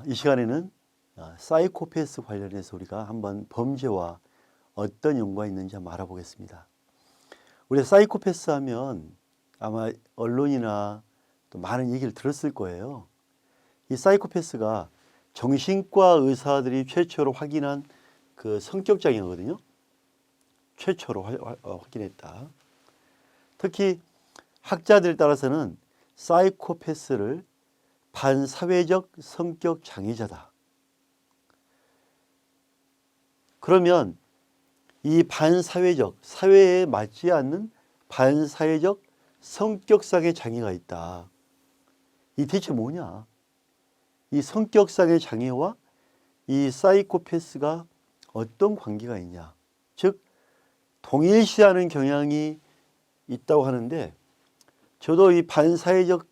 이 시간에는 사이코패스 관련해서 우리가 한번 범죄와 어떤 연관이 있는지 한번 알아보겠습니다. 우리 사이코패스 하면 아마 언론이나 또 많은 얘기를 들었을 거예요. 이 사이코패스가 정신과 의사들이 최초로 확인한 그 성격 장애거든요. 최초로 확인했다. 특히 학자들에 따라서는 사이코패스를 반사회적 성격 장애자다. 그러면 이 반사회적, 사회에 맞지 않는 반사회적 성격상의 장애가 있다. 이 대체 뭐냐? 이 성격상의 장애와 이 사이코패스가 어떤 관계가 있냐? 즉 동일시하는 경향이 있다고 하는데, 저도 이 반사회적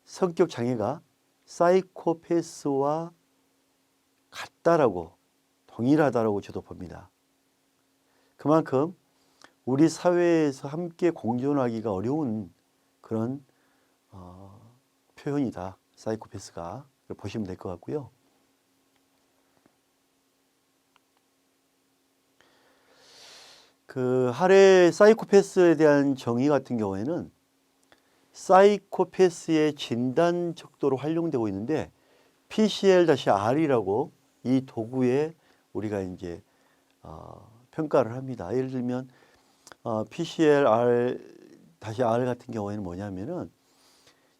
성격 장애가 사이코패스와 같다라고, 동일하다라고 저도 봅니다. 그만큼 우리 사회에서 함께 공존하기가 어려운 그런 표현이다. 사이코패스가. 보시면 될 것 같고요. 그 하래 사이코패스에 대한 정의 같은 경우에는 사이코패스의 진단 척도로 활용되고 있는데 PCL-R이라고 이 도구에 우리가 이제 평가를 합니다. 예를 들면 PCL-R 같은 경우에는 뭐냐면은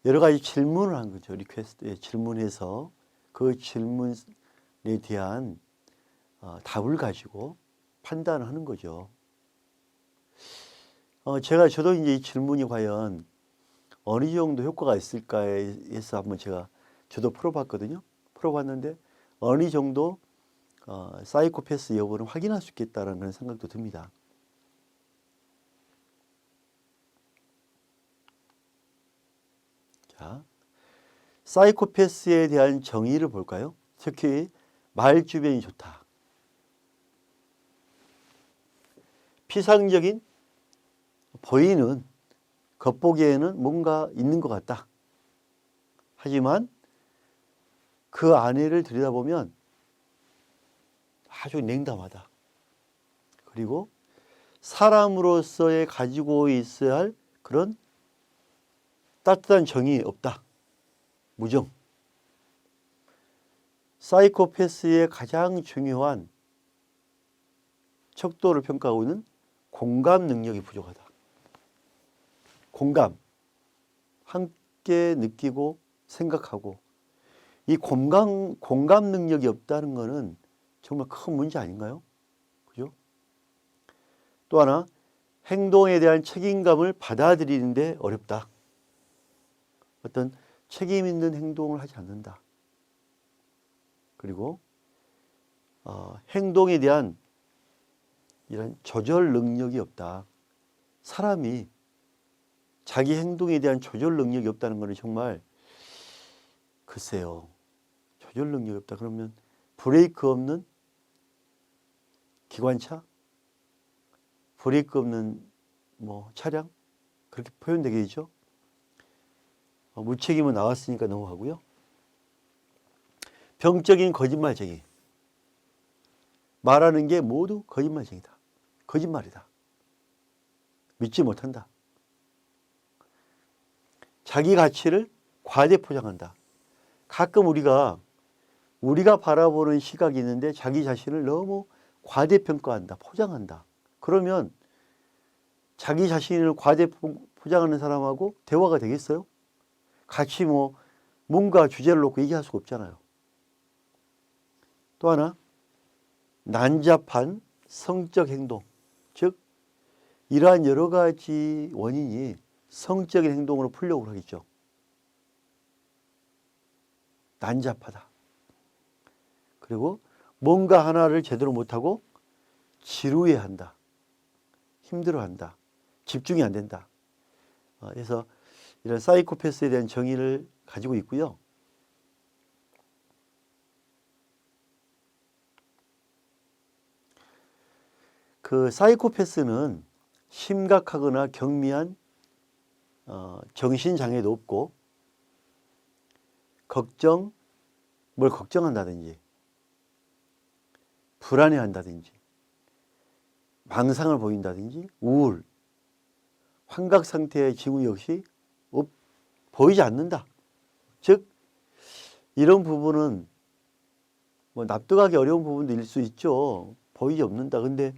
여러 가지 질문을 한 거죠. 리퀘스트에 질문해서 그 질문에 대한 답을 가지고 판단을 하는 거죠. 저도 이제 이 질문이 과연 어느 정도 효과가 있을까에 해서 한번 저도 풀어봤거든요. 풀어봤는데 어느 정도 사이코패스 여부를 확인할 수 있겠다라는 그런 생각도 듭니다. 자, 사이코패스에 대한 정의를 볼까요? 특히 말주변이 좋다. 피상적인 보이는 겉보기에는 뭔가 있는 것 같다. 하지만 그 안에를 들여다보면 아주 냉담하다. 그리고 사람으로서의 가지고 있어야 할 그런 따뜻한 정이 없다. 무정. 사이코패스의 가장 중요한 척도를 평가하고 있는 공감 능력이 부족하다. 공감. 함께 느끼고 생각하고 이 공감 능력이 없다는 것은 정말 큰 문제 아닌가요? 그죠? 또 하나, 행동에 대한 책임감을 받아들이는데 어렵다. 어떤 책임 있는 행동을 하지 않는다. 그리고 행동에 대한 이런 조절 능력이 없다. 사람이 자기 행동에 대한 조절 능력이 없다는 것은 정말 글쎄요. 조절 능력이 없다. 그러면 브레이크 없는 기관차? 브레이크 없는 차량? 그렇게 표현되겠죠? 무책임은 나왔으니까 넘어가고요. 병적인 거짓말쟁이. 말하는 게 모두 거짓말쟁이다. 거짓말이다. 믿지 못한다. 자기 가치를 과대 포장한다. 가끔 우리가 바라보는 시각이 있는데 자기 자신을 너무 과대평가한다. 포장한다. 그러면 자기 자신을 과대 포장하는 사람하고 대화가 되겠어요? 같이 뭔가 주제를 놓고 얘기할 수가 없잖아요. 또 하나, 난잡한 성적 행동. 즉 이러한 여러 가지 원인이 성적인 행동으로 풀려고 하겠죠. 난잡하다. 그리고 뭔가 하나를 제대로 못하고 지루해한다. 힘들어한다. 집중이 안 된다. 그래서 이런 사이코패스에 대한 정의를 가지고 있고요. 그 사이코패스는 심각하거나 경미한 정신장애도 없고 걱정, 뭘 걱정한다든지 불안해한다든지 망상을 보인다든지 우울, 환각 상태의 징후 역시 보이지 않는다. 즉 이런 부분은 뭐 납득하기 어려운 부분도 있을 수 있죠. 보이지 않는다. 근데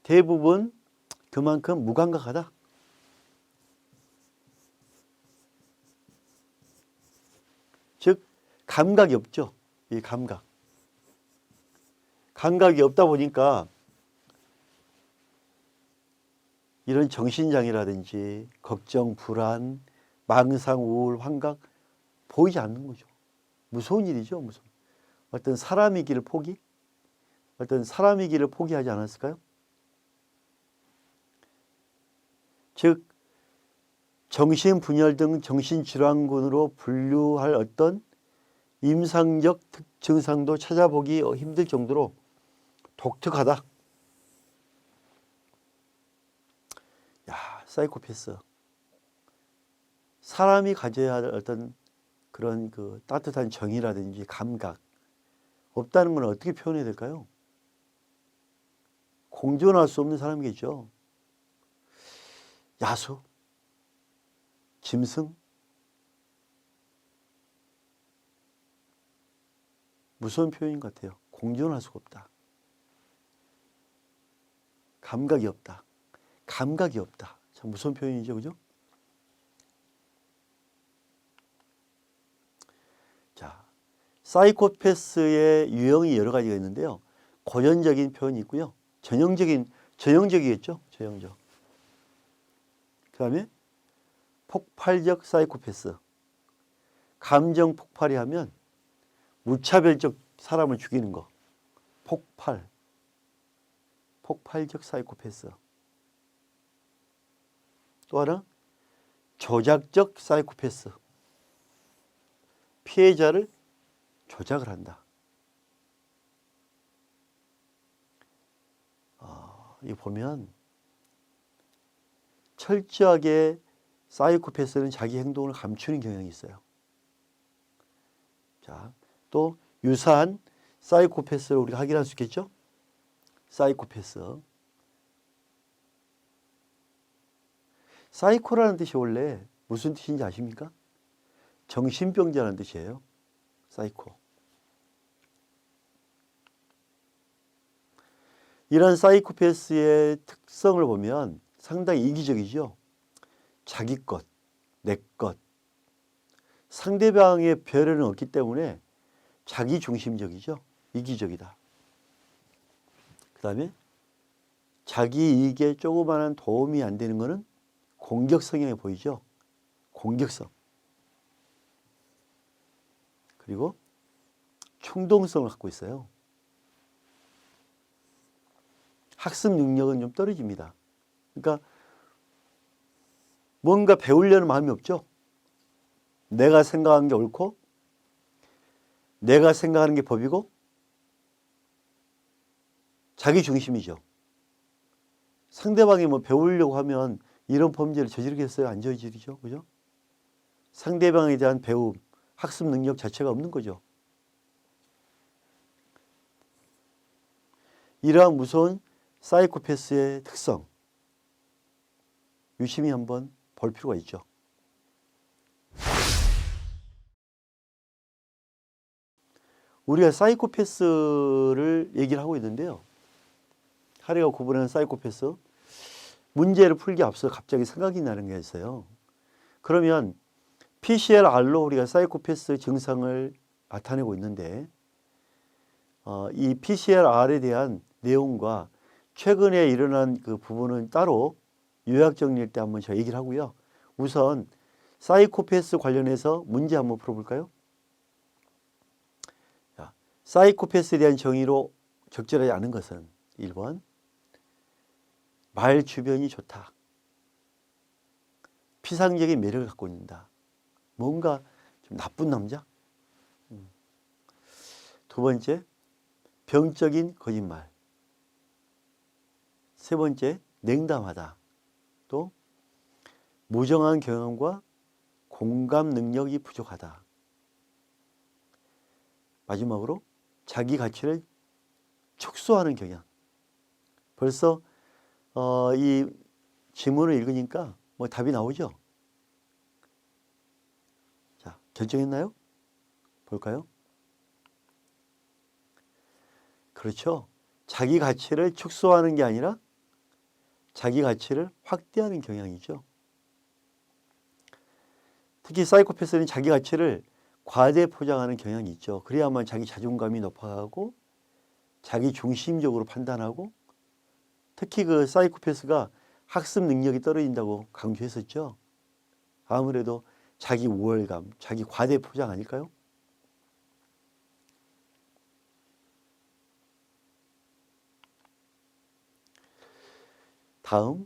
대부분 그만큼 무감각하다. 즉 감각이 없죠. 이 감각이 없다 보니까 이런 정신장애라든지 걱정, 불안, 망상, 우울, 환각 보이지 않는 거죠. 무서운 일이죠. 무서운. 어떤 사람이기를 포기하지 않았을까요? 즉 정신분열 등 정신질환군으로 분류할 어떤 임상적 증상도 찾아보기 힘들 정도로 독특하다. 야, 사이코패스. 사람이 가져야 할 어떤 그런 그 따뜻한 정이라든지 감각 없다는 건 어떻게 표현해야 될까요? 공존할 수 없는 사람이겠죠. 야수, 짐승, 무서운 표현인 것 같아요. 공존할 수가 없다. 감각이 없다. 참 무서운 표현이죠, 그죠? 자, 사이코패스의 유형이 여러 가지가 있는데요. 고전적인 표현이 있고요. 전형적이겠죠, 전형적. 그 다음에 폭발적 사이코패스. 감정 폭발이 하면 무차별적 사람을 죽이는 거. 폭발적 사이코패스. 또 하나 조작적 사이코패스. 피해자를 조작을 한다. 이거 보면 철저하게 사이코패스는 자기 행동을 감추는 경향이 있어요. 자, 또 유사한 사이코패스를 우리가 확인할 수 있겠죠? 사이코패스. 사이코라는 뜻이 원래 무슨 뜻인지 아십니까? 정신병자라는 뜻이에요. 사이코. 이런 사이코패스의 특성을 보면 상당히 이기적이죠. 자기 것, 내 것. 상대방의 배려는 없기 때문에 자기 중심적이죠. 이기적이다. 그 다음에 자기 이익에 조그마한 도움이 안 되는 것은 공격 성향이 보이죠. 공격성. 그리고 충동성을 갖고 있어요. 학습 능력은 좀 떨어집니다. 그러니까 뭔가 배우려는 마음이 없죠. 내가 생각하는 게 옳고 내가 생각하는 게 법이고 자기 중심이죠. 상대방이 뭐 배우려고 하면 이런 범죄를 저지르겠어요? 안 저지르죠? 그죠? 상대방에 대한 배움, 학습 능력 자체가 없는 거죠. 이러한 무서운 사이코패스의 특성 유심히 한번 볼 필요가 있죠. 우리가 사이코패스를 얘기를 하고 있는데요. 하리가 구분하는 사이코패스 문제를 풀기 앞서 갑자기 생각이 나는 게 있어요. 그러면 PCLR로 우리가 사이코패스 증상을 나타내고 있는데 이 PCLR에 대한 내용과 최근에 일어난 그 부분은 따로 요약 정리할 때 한번 제가 얘기를 하고요. 우선 사이코패스 관련해서 문제 한번 풀어볼까요? 자, 사이코패스에 대한 정의로 적절하지 않은 것은 1번 말 주변이 좋다. 피상적인 매력을 갖고 있다. 뭔가 좀 나쁜 남자. 두 번째, 병적인 거짓말. 세 번째, 냉담하다. 또 무정한 경험과 공감 능력이 부족하다. 마지막으로 자기 가치를 축소하는 경향. 벌써 이 지문을 읽으니까 뭐 답이 나오죠? 자, 결정했나요? 볼까요? 그렇죠. 자기 가치를 축소하는 게 아니라 자기 가치를 확대하는 경향이죠. 특히 사이코패스는 자기 가치를 과대 포장하는 경향이 있죠. 그래야만 자기 자존감이 높아가고 자기 중심적으로 판단하고, 특히 그 사이코패스가 학습 능력이 떨어진다고 강조했었죠. 아무래도 자기 우월감, 자기 과대 포장 아닐까요? 다음,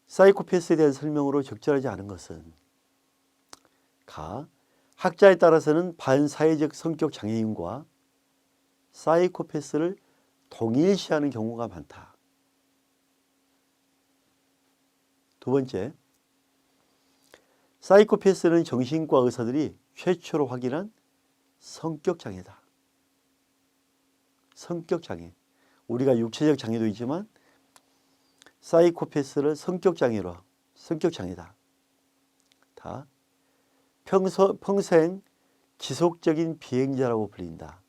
사이코패스에 대한 설명으로 적절하지 않은 것은 가. 학자에 따라서는 반사회적 성격 장애인과 사이코패스를 동일시하는 경우가 많다. 두 번째, 사이코패스는 정신과 의사들이 최초로 확인한 성격 장애다. 성격 장애. 우리가 육체적 장애도 있지만 사이코패스를 성격 장애다. 다 평생 지속적인 비행자라고 불린다.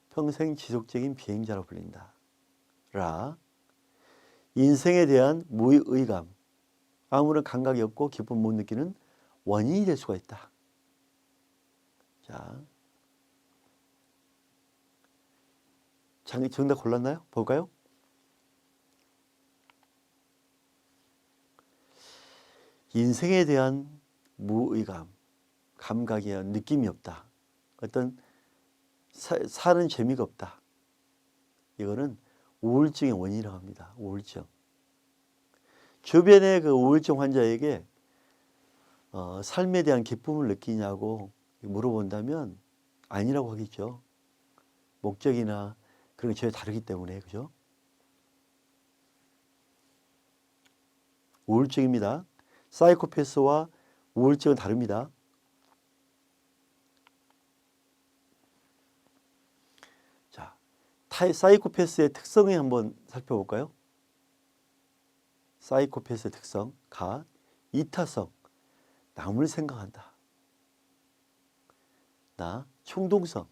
평생 지속적인 비행자라고 불린다. 라. 인생에 대한 무의감, 아무런 감각이 없고 기쁨 못 느끼는 원인이 될 수가 있다. 자, 정답 골랐나요? 볼까요? 인생에 대한 무의감, 감각이나 느낌이 없다. 어떤 사는 재미가 없다. 이거는 우울증의 원인이라고 합니다. 우울증. 주변의 그 우울증 환자에게 삶에 대한 기쁨을 느끼냐고 물어본다면 아니라고 하겠죠. 목적이나 그런 게 전혀 다르기 때문에, 그죠? 우울증입니다. 사이코패스와 우울증은 다릅니다. 자, 사이코패스의 특성을 한번 살펴볼까요? 사이코패스의 특성, 가, 이타성, 남을 생각한다. 나, 충동성,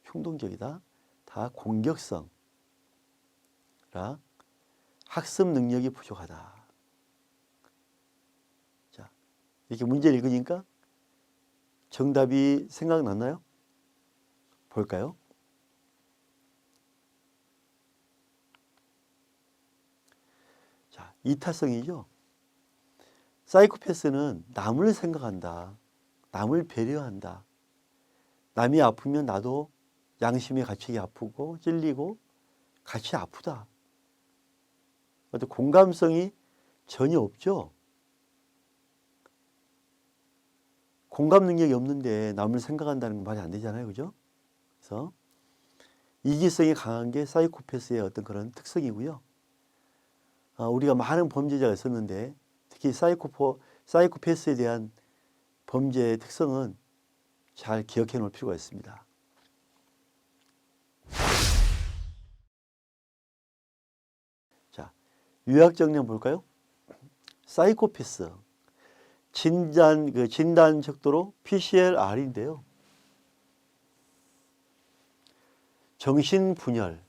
충동적이다. 다, 공격성, 라, 학습 능력이 부족하다. 자, 이렇게 문제를 읽으니까 정답이 생각났나요? 볼까요? 자, 이타성이죠. 사이코패스는 남을 생각한다. 남을 배려한다. 남이 아프면 나도 양심의 가책이 아프고 찔리고 같이 아프다. 어떤 공감성이 전혀 없죠. 공감 능력이 없는데 남을 생각한다는 건 말이 안 되잖아요. 그죠? 그래서 이기성이 강한 게 사이코패스의 어떤 그런 특성이고요. 우리가 많은 범죄자가 있었는데 특히 사이코패스에 대한 범죄의 특성은 잘 기억해 놓을 필요가 있습니다. 자, 요약 정리 볼까요? 사이코패스 진단 척도로 PCL-R인데요. 정신분열,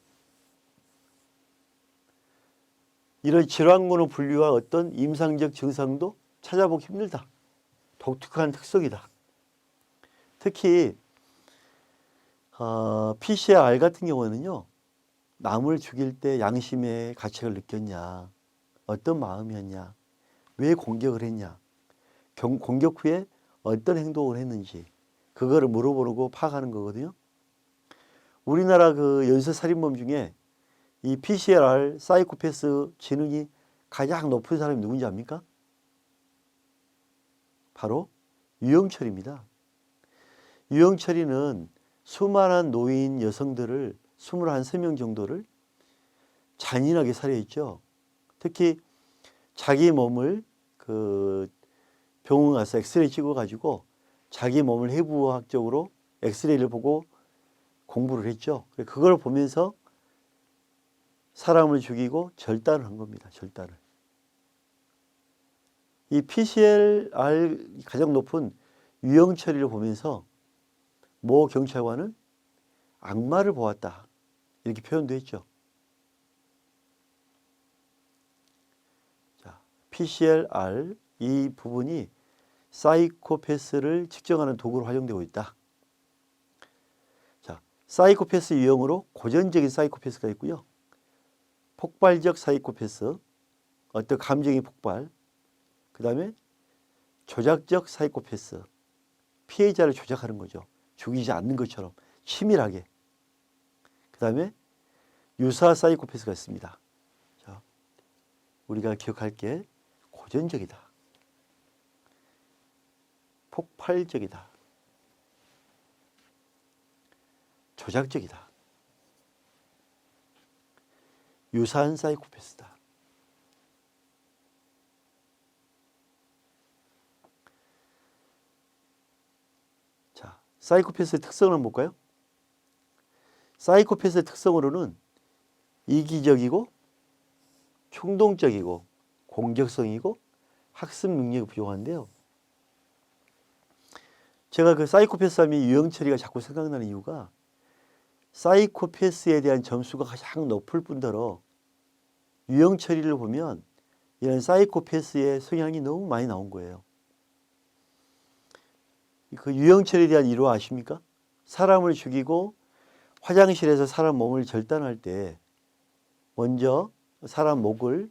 이런 질환군의 분류와 어떤 임상적 증상도 찾아보기 힘들다. 독특한 특성이다. 특히 PCR 같은 경우는요, 남을 죽일 때 양심의 가책을 느꼈냐, 어떤 마음이었냐, 왜 공격을 했냐, 공격 후에 어떤 행동을 했는지 그거를 물어보고 파악하는 거거든요. 우리나라 그 연쇄살인범 중에 이 PCR 사이코패스 지능이 가장 높은 사람이 누군지 압니까? 바로 유영철입니다. 유영철이는 수많은 노인 여성들을 21명 정도를 잔인하게 살해했죠. 특히 자기 몸을 그 병원 가서 엑스레이 찍어가지고 자기 몸을 해부학적으로 엑스레이를 보고 공부를 했죠. 그걸 보면서 사람을 죽이고 절단을 한 겁니다. 절단을. 이 PCLR 가장 높은 유형 처리를 보면서 모 경찰관은 악마를 보았다. 이렇게 표현도 했죠. 자, PCLR 이 부분이 사이코패스를 측정하는 도구로 활용되고 있다. 자, 사이코패스 유형으로 고전적인 사이코패스가 있고요. 폭발적 사이코패스, 어떤 감정의 폭발, 그 다음에 조작적 사이코패스, 피해자를 조작하는 거죠. 죽이지 않는 것처럼 치밀하게. 그 다음에 유사 사이코패스가 있습니다. 자, 우리가 기억할 게 고전적이다, 폭발적이다, 조작적이다, 유사한 사이코패스다. 자, 사이코패스의 특성을 한번 볼까요? 사이코패스의 특성으로는 이기적이고 충동적이고 공격성이고 학습 능력이 부족한데요. 제가 그 사이코패스 하면 유형 처리가 자꾸 생각나는 이유가 사이코패스에 대한 점수가 가장 높을 뿐더러 유형 처리를 보면 이런 사이코패스의 성향이 너무 많이 나온 거예요. 그 유형 처리에 대한 이유 아십니까? 사람을 죽이고 화장실에서 사람 몸을 절단할 때 먼저 사람 목을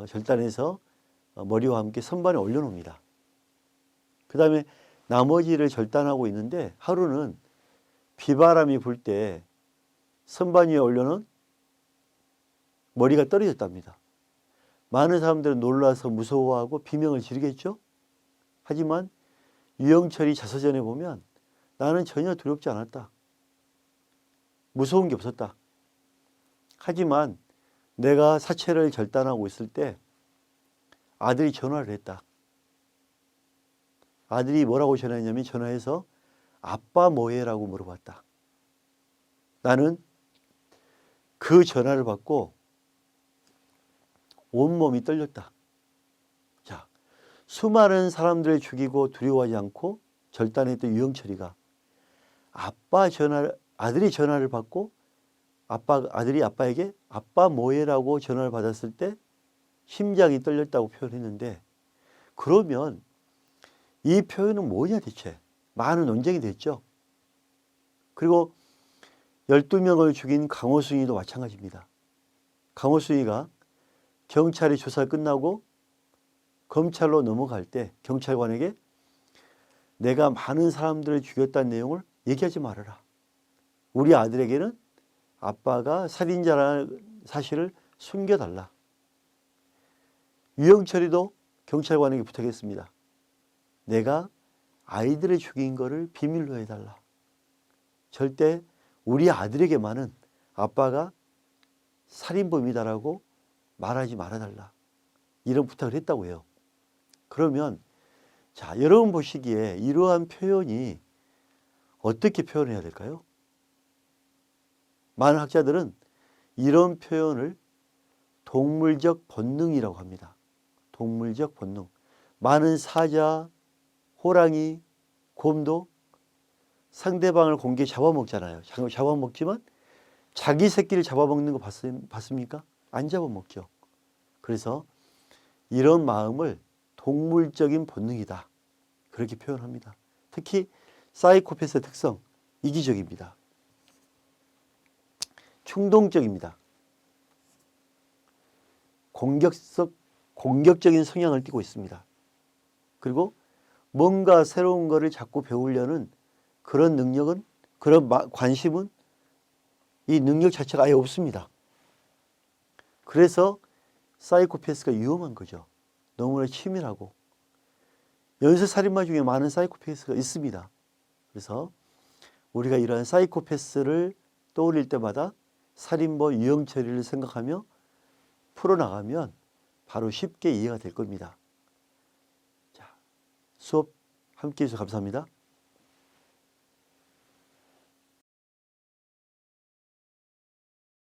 절단해서 머리와 함께 선반에 올려놓습니다. 그 다음에 나머지를 절단하고 있는데 하루는 비바람이 불 때 선반 위에 올려놓은 머리가 떨어졌답니다. 많은 사람들은 놀라서 무서워하고 비명을 지르겠죠. 하지만 유형철이 자서전에 보면 나는 전혀 두렵지 않았다. 무서운 게 없었다. 하지만 내가 사체를 절단하고 있을 때 아들이 전화를 했다. 아들이 뭐라고 전화했냐면 전화해서 아빠 뭐해? 라고 물어봤다. 나는 그 전화를 받고 온몸이 떨렸다. 자, 수많은 사람들을 죽이고 두려워하지 않고 절단했던 유형철이가 아들이 전화를 받고 아들이 아빠에게 아빠 뭐해? 라고 전화를 받았을 때 심장이 떨렸다고 표현했는데, 그러면 이 표현은 뭐냐 대체? 많은 논쟁이 됐죠. 그리고 12명을 죽인 강호순이도 마찬가지입니다. 강호순이가 경찰의 조사 끝나고 검찰로 넘어갈 때 경찰관에게 내가 많은 사람들을 죽였다는 내용을 얘기하지 말아라. 우리 아들에게는 아빠가 살인자라는 사실을 숨겨달라. 유형철이도 경찰관에게 부탁했습니다. 내가 아이들을 죽인 거를 비밀로 해달라. 절대 우리 아들에게만은 아빠가 살인범이다라고 말하지 말아달라. 이런 부탁을 했다고 해요. 그러면 자, 여러분 보시기에 이러한 표현이 어떻게 표현해야 될까요? 많은 학자들은 이런 표현을 동물적 본능이라고 합니다. 동물적 본능. 많은 사자, 호랑이, 곰도 상대방을 공개 잡아먹잖아요. 잡아먹지만 자기 새끼를 잡아먹는 거 봤습니까? 안 잡아먹죠. 그래서 이런 마음을 동물적인 본능이다. 그렇게 표현합니다. 특히 사이코패스의 특성, 이기적입니다. 충동적입니다. 공격적인 성향을 띠고 있습니다. 그리고 뭔가 새로운 것을 자꾸 배우려는 그런 능력은, 그런 관심은 이 능력 자체가 아예 없습니다. 그래서 사이코패스가 위험한 거죠. 너무나 치밀하고. 연쇄살인마 중에 많은 사이코패스가 있습니다. 그래서 우리가 이러한 사이코패스를 떠올릴 때마다 살인범 유형처리를 생각하며 풀어나가면 바로 쉽게 이해가 될 겁니다. 자, 수업 함께해 주셔서 감사합니다.